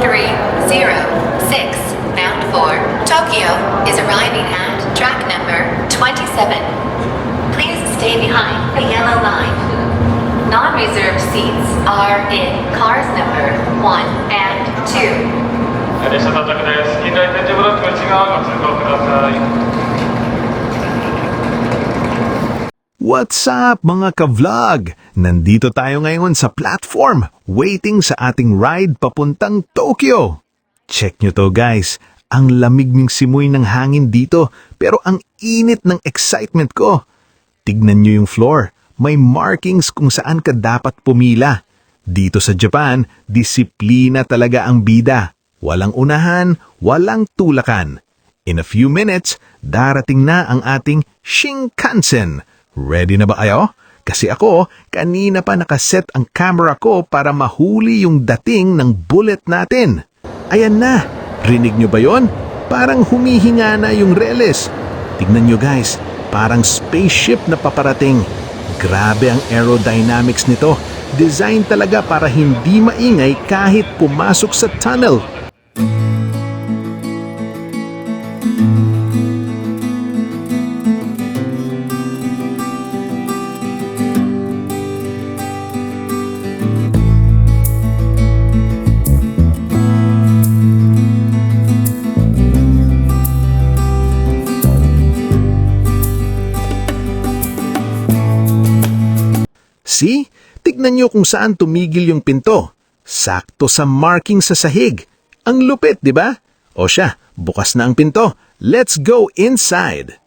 306, bound for Tokyo, is arriving at track number 27. Please stay behind the yellow line. Non-reserved seats are in cars number 1 and 2. 列車到着です。近代展示ブロック内側ご通行ください。What's up mga ka-vlog? Nandito tayo ngayon sa platform, waiting sa ating ride papuntang Tokyo. Check nyo to guys, ang lamig ng simoy ng hangin dito pero ang init ng excitement ko. Tignan nyo yung floor, may markings kung saan ka dapat pumila. Dito sa Japan, disiplina talaga ang bida. Walang unahan, walang tulakan. In a few minutes, darating na ang ating Shinkansen. Ready na ba kayo? Kasi ako, kanina pa nakaset ang camera ko para mahuli yung dating ng bullet natin. Ayan na, rinig nyo ba yon? Parang humihinga na yung reles. Tignan nyo guys, parang spaceship na paparating. Grabe ang aerodynamics nito. Design talaga para hindi maingay kahit pumasok sa tunnel. See? Tignan nyo kung saan tumigil yung pinto. Sakto sa marking sa sahig. Ang lupit, di ba? O siya, bukas na ang pinto. Let's go inside!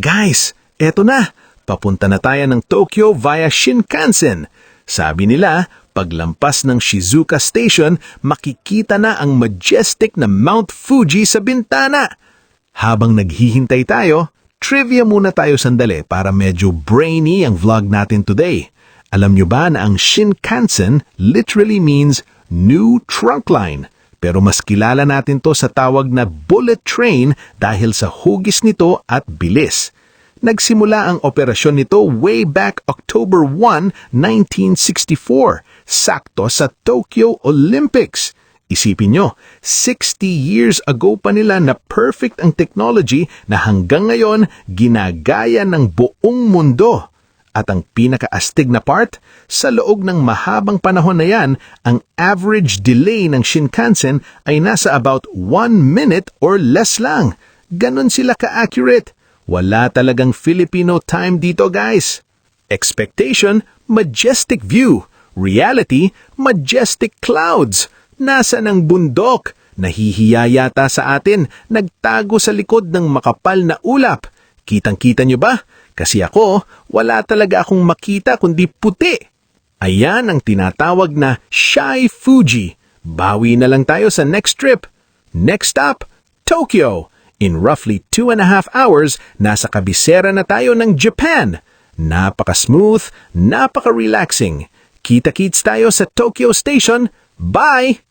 Guys, eto na! Papunta na tayo ng Tokyo via Shinkansen. Sabi nila, paglampas ng Shizuoka Station, makikita na ang majestic na Mount Fuji sa bintana. Habang naghihintay tayo, trivia muna tayo sandali para medyo brainy ang vlog natin today. Alam nyo ba na ang Shinkansen literally means new trunk line? Pero mas kilala natin to sa tawag na bullet train dahil sa hugis nito at bilis. Nagsimula ang operasyon nito way back October 1, 1964, sakto sa Tokyo Olympics. Isipin nyo, 60 years ago pa nila na perfect ang technology na hanggang ngayon ginagaya ng buong mundo. At ang pinakaastig na part, sa loob ng mahabang panahon na yan, ang average delay ng Shinkansen ay nasa about 1 minute or less lang. Ganon sila ka-accurate. Wala talagang Filipino time dito guys. Expectation, majestic view. Reality, majestic clouds. Nasa ng bundok? Nahihiya yata sa atin, nagtago sa likod ng makapal na ulap. Kitang-kita nyo ba? Kasi ako, wala talaga akong makita kundi puti. Ayan ang tinatawag na Shy Fuji. Bawi na lang tayo sa next trip. Next stop, Tokyo. In roughly 2.5 hours, nasa kabisera na tayo ng Japan. Napaka-smooth, napaka-relaxing. Kita-kits tayo sa Tokyo Station. Bye!